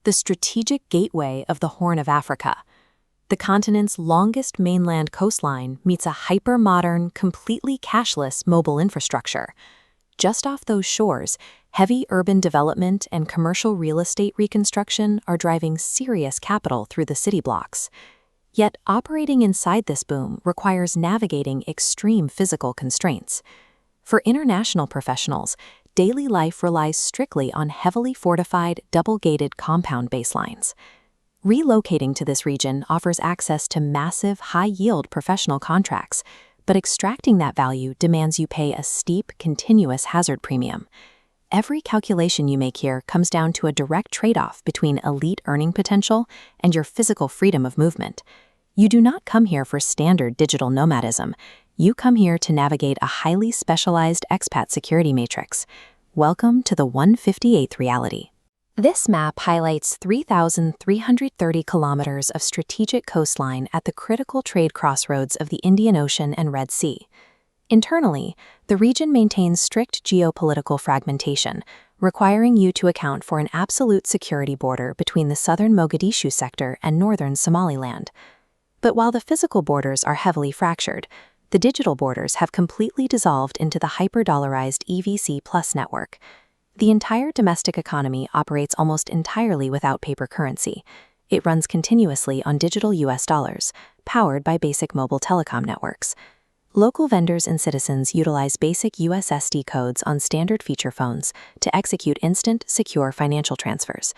the strategic gateway of the Horn of Africa. The continent's longest mainland coastline meets a hyper-modern, completely cashless mobile infrastructure. Just off those shores, heavy urban development and commercial real estate reconstruction are driving serious capital through the city blocks. Yet operating inside this boom requires navigating extreme physical constraints. For international professionals, daily life relies strictly on heavily fortified, double-gated compound baselines. Relocating to this region offers access to massive, high-yield professional contracts, but extracting that value demands you pay a steep, continuous hazard premium. Every calculation you make here comes down to a direct trade-off between elite earning potential and your physical freedom of movement. You do not come here for standard digital nomadism. You come here to navigate a highly specialized expat security matrix. Welcome to the 158th reality. This map highlights 3,330 kilometers of strategic coastline at the critical trade crossroads of the Indian Ocean and Red Sea. Internally, the region maintains strict geopolitical fragmentation, requiring you to account for an absolute security border between the southern Mogadishu sector and northern Somaliland. But while the physical borders are heavily fractured, the digital borders have completely dissolved into the hyper-dollarized EVC Plus network. The entire domestic economy operates almost entirely without paper currency. It runs continuously on digital US dollars, powered by basic mobile telecom networks. Local vendors and citizens utilize basic USSD codes on standard feature phones to execute instant, secure financial transfers.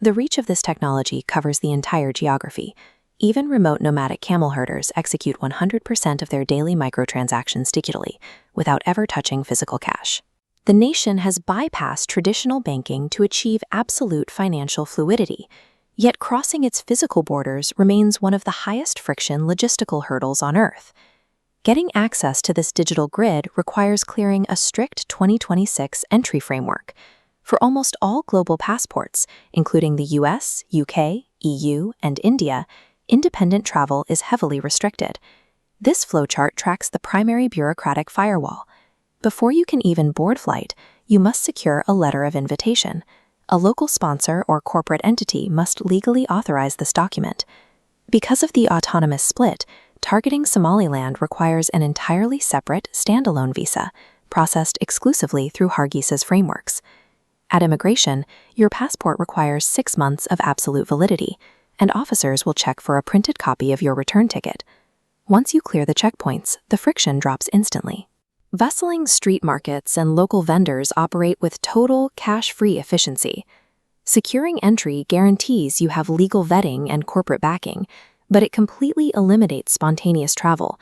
The reach of this technology covers the entire geography. Even remote nomadic camel herders execute 100% of their daily microtransactions digitally, without ever touching physical cash. The nation has bypassed traditional banking to achieve absolute financial fluidity, yet crossing its physical borders remains one of the highest friction logistical hurdles on Earth. Getting access to this digital grid requires clearing a strict 2026 entry framework. For almost all global passports, including the US, UK, EU, and India, independent travel is heavily restricted. This flowchart tracks the primary bureaucratic firewall. Before you can even board flight, you must secure a letter of invitation. A local sponsor or corporate entity must legally authorize this document. Because of the autonomous split, targeting Somaliland requires an entirely separate, standalone visa, processed exclusively through Hargeysa's frameworks. At immigration, your passport requires 6 months of absolute validity, and officers will check for a printed copy of your return ticket. Once you clear the checkpoints, the friction drops instantly. Bustling street markets and local vendors operate with total, cash-free efficiency. Securing entry guarantees you have legal vetting and corporate backing, but it completely eliminates spontaneous travel.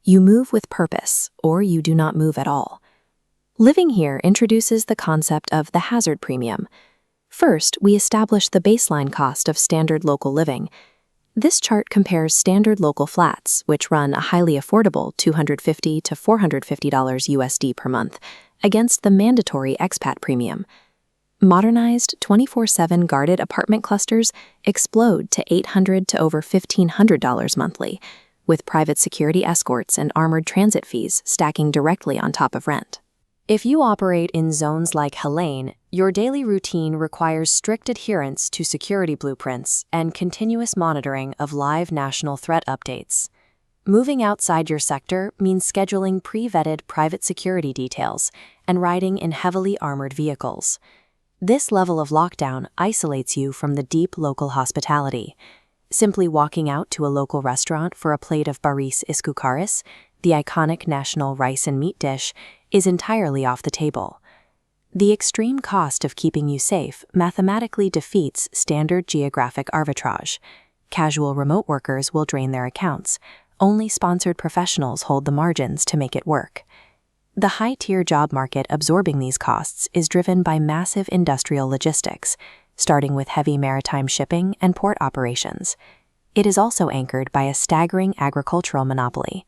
You move with purpose, or you do not move at all. Living here introduces the concept of the hazard premium. First, we establish the baseline cost of standard local living. This chart compares standard local flats, which run a highly affordable $250 to $450 USD per month, against the mandatory expat premium. Modernized 24/7 guarded apartment clusters explode to $800 to over $1,500 monthly, with private security escorts and armored transit fees stacking directly on top of rent. If you operate in zones like Helene, your daily routine requires strict adherence to security blueprints and continuous monitoring of live national threat updates. Moving outside your sector means scheduling pre-vetted private security details and riding in heavily armored vehicles. This level of lockdown isolates you from the deep local hospitality. Simply walking out to a local restaurant for a plate of Bariis Iskukaris, the iconic national rice and meat dish, is entirely off the table. The extreme cost of keeping you safe mathematically defeats standard geographic arbitrage. Casual remote workers will drain their accounts. Only sponsored professionals hold the margins to make it work. The high-tier job market absorbing these costs is driven by massive industrial logistics, starting with heavy maritime shipping and port operations. It is also anchored by a staggering agricultural monopoly.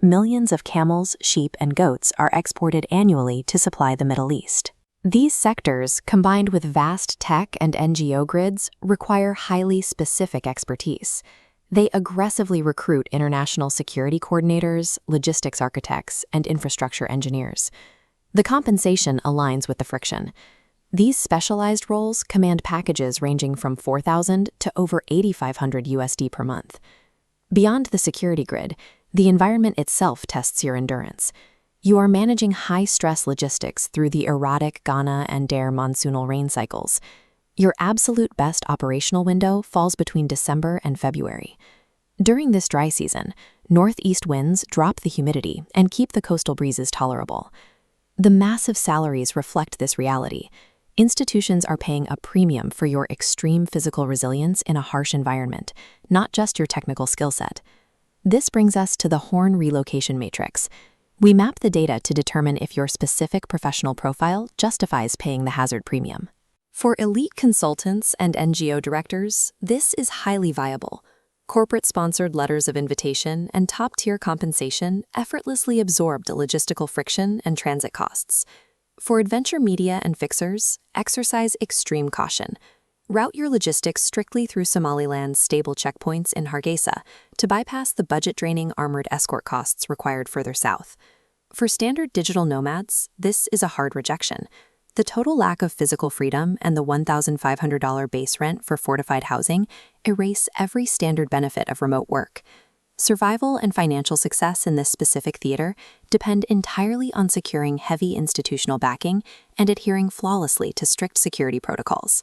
Millions of camels, sheep, and goats are exported annually to supply the Middle East. These sectors, combined with vast tech and NGO grids, require highly specific expertise. They aggressively recruit international security coordinators, logistics architects, and infrastructure engineers. The compensation aligns with the friction. These specialized roles command packages ranging from $4,000 to over $8,500 USD per month. Beyond the security grid, the environment itself tests your endurance. You are managing high-stress logistics through the erratic Ghana and Dare monsoonal rain cycles. Your absolute best operational window falls between December and February. During this dry season, northeast winds drop the humidity and keep the coastal breezes tolerable. The massive salaries reflect this reality. Institutions are paying a premium for your extreme physical resilience in a harsh environment, not just your technical skill set. This brings us to the Horn Relocation Matrix. We map the data to determine if your specific professional profile justifies paying the hazard premium. For elite consultants and NGO directors, this is highly viable. Corporate-sponsored letters of invitation and top-tier compensation effortlessly absorb the logistical friction and transit costs. For adventure media and fixers, exercise extreme caution. Route your logistics strictly through Somaliland's stable checkpoints in Hargeisa to bypass the budget-draining armored escort costs required further south. For standard digital nomads, this is a hard rejection. The total lack of physical freedom and the $1,500 base rent for fortified housing erase every standard benefit of remote work. Survival and financial success in this specific theater depend entirely on securing heavy institutional backing and adhering flawlessly to strict security protocols.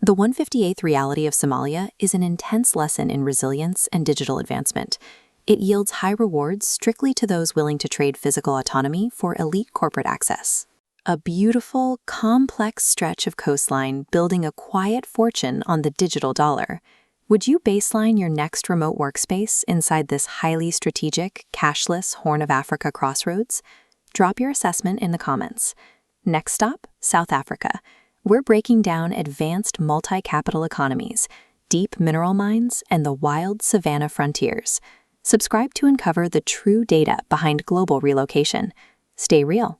The 158th reality of Somalia is an intense lesson in resilience and digital advancement. It yields high rewards strictly to those willing to trade physical autonomy for elite corporate access. A beautiful, complex stretch of coastline building a quiet fortune on the digital dollar. Would you baseline your next remote workspace inside this highly strategic, cashless Horn of Africa crossroads? Drop your assessment in the comments. Next stop, South Africa. We're breaking down advanced multi-capital economies, deep mineral mines, and the wild savanna frontiers. Subscribe to uncover the true data behind global relocation. Stay real.